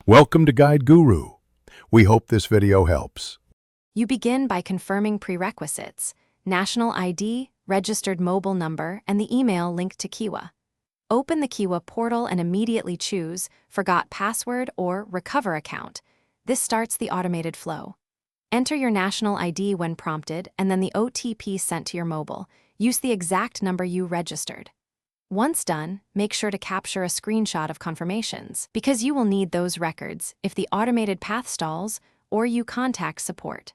Welcome to Guide Guru. We hope this video helps. You begin by confirming prerequisites: national ID, registered mobile number, and the email linked to Qiwa. Open the Qiwa portal and immediately choose Forgot Password or Recover Account. This starts the automated flow. Enter your national ID when prompted and then the OTP sent to your mobile. Use the exact number you registered. Once done, make sure to capture a screenshot of confirmations, because you will need those records if the automated path stalls or you contact support.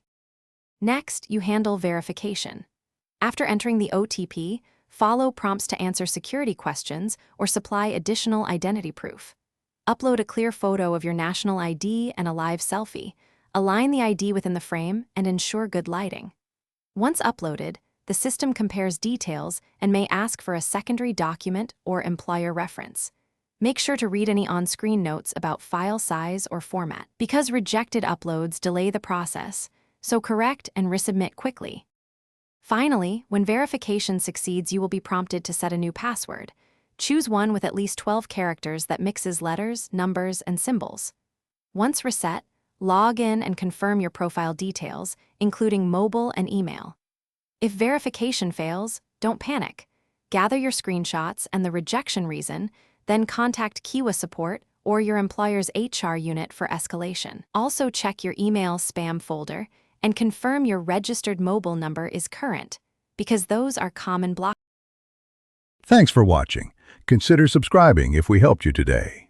Next, you handle verification. After entering the OTP, follow prompts to answer security questions or supply additional identity proof. Upload a clear photo of your national ID and a live selfie. Align the ID within the frame and ensure good lighting. Once uploaded, the system compares details and may ask for a secondary document or employer reference. Make sure to read any on-screen notes about file size or format, because rejected uploads delay the process, so correct and resubmit quickly. Finally, when verification succeeds, you will be prompted to set a new password. Choose one with at least 12 characters that mixes letters, numbers, and symbols. Once reset, log in and confirm your profile details, including mobile and email. If verification fails, don't panic. Gather your screenshots and the rejection reason, then contact Qiwa support or your employer's HR unit for escalation. Also check your email spam folder and confirm your registered mobile number is current, because those are common blocks. Thanks for watching. Consider subscribing if we helped you today.